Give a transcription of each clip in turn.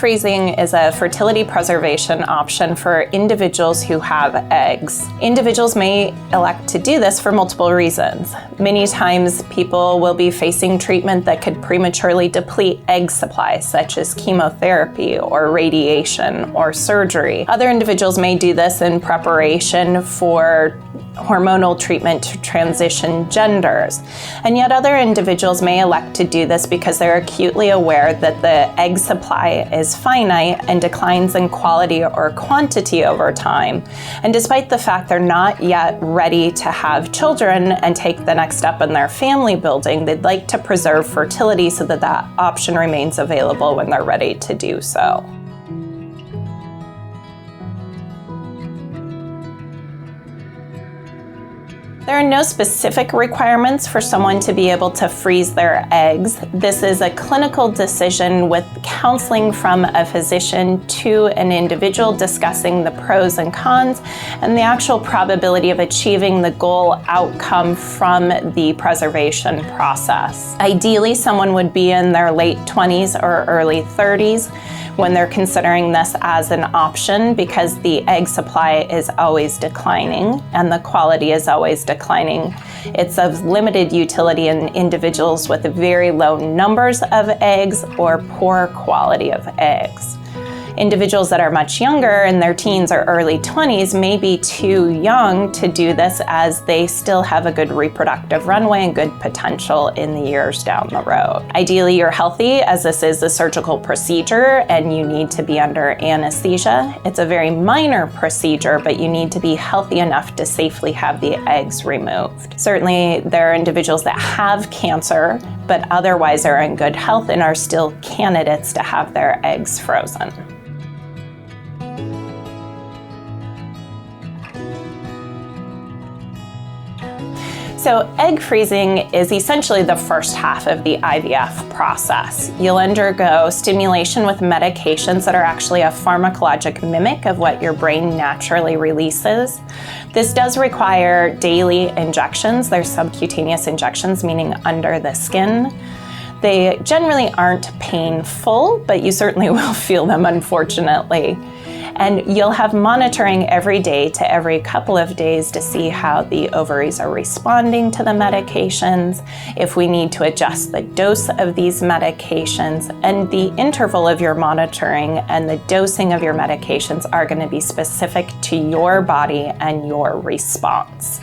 freezing is a fertility preservation option for individuals who have eggs. Individuals may elect to do this for multiple reasons. Many times people will be facing treatment that could prematurely deplete egg supply, such as chemotherapy or radiation or surgery. Other individuals may do this in preparation for hormonal treatment to transition genders. And yet other individuals may elect to do this because they're acutely aware that the egg supply is finite and declines in quality or quantity over time. And despite the fact they're not yet ready to have children and take the next step in their family building, they'd like to preserve fertility so that that option remains available when they're ready to do so. There are no specific requirements for someone to be able to freeze their eggs. This is a clinical decision with counseling from a physician to an individual discussing the pros and cons and the actual probability of achieving the goal outcome from the preservation process. Ideally, someone would be in their late 20s or early 30s when they're considering this as an option, because the egg supply is always declining and the quality is always declining. It's of limited utility in individuals with very low numbers of eggs or poor quality of eggs. Individuals that are much younger, in their teens or early 20s, may be too young to do this, as they still have a good reproductive runway and good potential in the years down the road. Ideally, you're healthy, as this is a surgical procedure and you need to be under anesthesia. It's a very minor procedure, but you need to be healthy enough to safely have the eggs removed. Certainly, there are individuals that have cancer, but otherwise are in good health and are still candidates to have their eggs frozen. So egg freezing is essentially the first half of the IVF process. You'll undergo stimulation with medications that are actually a pharmacologic mimic of what your brain naturally releases. This does require daily injections. They're subcutaneous injections, meaning under the skin. They generally aren't painful, but you certainly will feel them, unfortunately. And you'll have monitoring every day to every couple of days to see how the ovaries are responding to the medications, if we need to adjust the dose of these medications, and the interval of your monitoring and the dosing of your medications are going to be specific to your body and your response.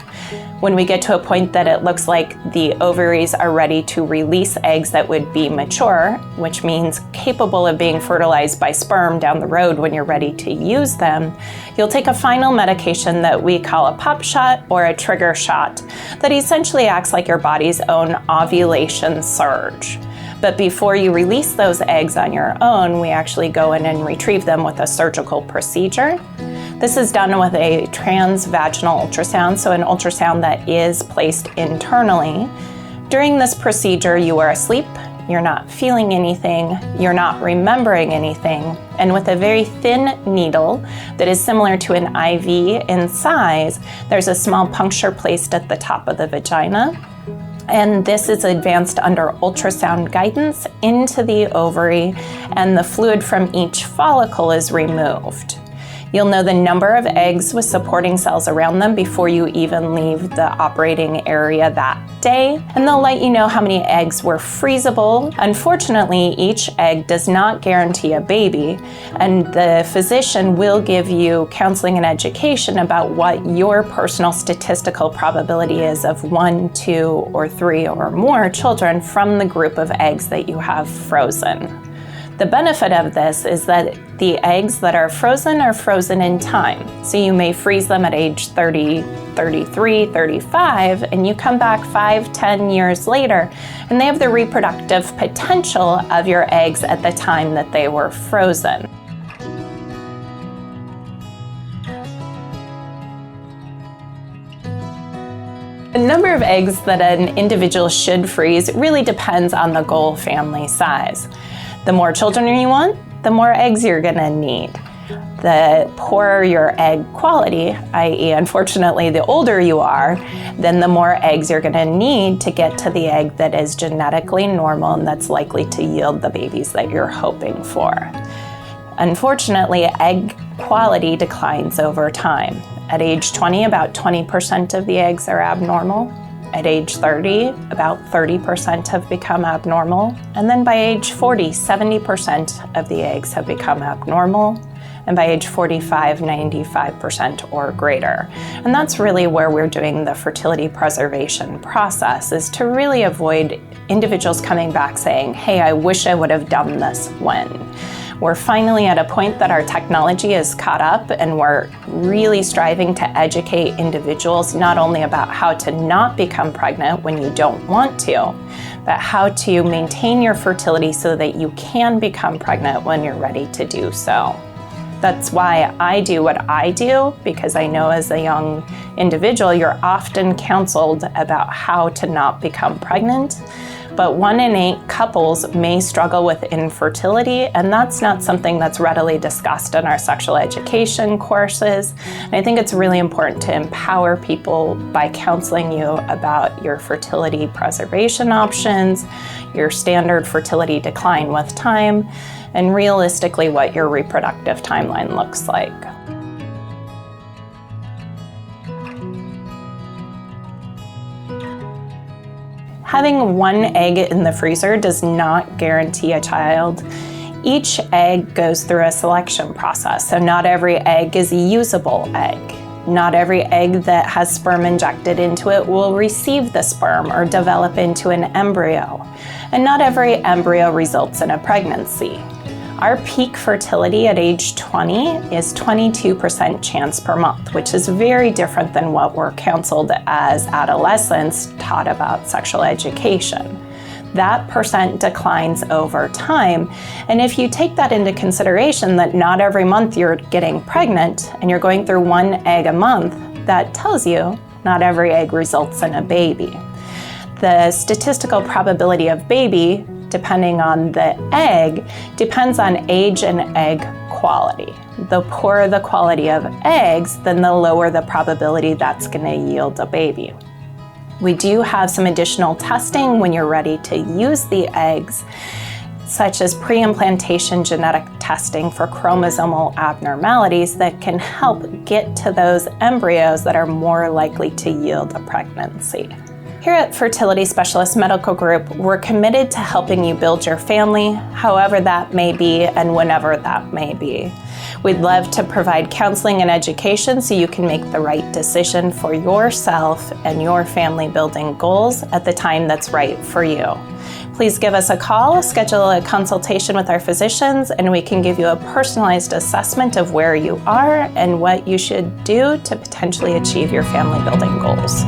When we get to a point that it looks like the ovaries are ready to release eggs that would be mature, which means capable of being fertilized by sperm down the road when you're ready to use them, you'll take a final medication that we call a pop shot or a trigger shot that essentially acts like your body's own ovulation surge. But before you release those eggs on your own, we actually go in and retrieve them with a surgical procedure. This is done with a transvaginal ultrasound, so an ultrasound that is placed internally. During this procedure, you are asleep, you're not feeling anything, you're not remembering anything, and with a very thin needle that is similar to an IV in size, there's a small puncture placed at the top of the vagina. And this is advanced under ultrasound guidance into the ovary, and the fluid from each follicle is removed. You'll know the number of eggs with supporting cells around them before you even leave the operating area that day, and they'll let you know how many eggs were freezable. Unfortunately, each egg does not guarantee a baby, and the physician will give you counseling and education about what your personal statistical probability is of 1, 2, or 3 or more children from the group of eggs that you have frozen. The benefit of this is that the eggs that are frozen in time. So you may freeze them at age 30, 33, 35, and you come back 5, 10 years later, and they have the reproductive potential of your eggs at the time that they were frozen. The number of eggs that an individual should freeze really depends on the goal family size. The more children you want, the more eggs you're gonna need. The poorer your egg quality, i.e. unfortunately the older you are, then the more eggs you're gonna need to get to the egg that is genetically normal and that's likely to yield the babies that you're hoping for. Unfortunately, egg quality declines over time. At age 20, about 20% of the eggs are abnormal. At age 30, about 30% have become abnormal. And then by age 40, 70% of the eggs have become abnormal. And by age 45, 95% or greater. And that's really where we're doing the fertility preservation process, is to really avoid individuals coming back saying, hey, I wish I would have done this when. We're finally at a point that our technology is caught up, and we're really striving to educate individuals not only about how to not become pregnant when you don't want to, but how to maintain your fertility so that you can become pregnant when you're ready to do so. That's why I do what I do, because I know as a young individual, you're often counseled about how to not become pregnant. But 1 in 8 couples may struggle with infertility, and that's not something that's readily discussed in our sexual education courses. And I think it's really important to empower people by counseling you about your fertility preservation options, your standard fertility decline with time, and realistically what your reproductive timeline looks like. Having 1 egg in the freezer does not guarantee a child. Each egg goes through a selection process, so not every egg is a usable egg. Not every egg that has sperm injected into it will receive the sperm or develop into an embryo. And not every embryo results in a pregnancy. Our peak fertility at age 20 is 22% chance per month, which is very different than what we're counseled as adolescents taught about sexual education. That percent declines over time. And if you take that into consideration, that not every month you're getting pregnant and you're going through 1 egg a month, that tells you not every egg results in a baby. The statistical probability of baby, depending on the egg, depends on age and egg quality. The poorer the quality of eggs, then the lower the probability that's going to yield a baby. We do have some additional testing when you're ready to use the eggs, such as pre-implantation genetic testing for chromosomal abnormalities that can help get to those embryos that are more likely to yield a pregnancy. Here at Fertility Specialist Medical Group, we're committed to helping you build your family, however that may be and whenever that may be. We'd love to provide counseling and education so you can make the right decision for yourself and your family building goals at the time that's right for you. Please give us a call, schedule a consultation with our physicians, and we can give you a personalized assessment of where you are and what you should do to potentially achieve your family building goals.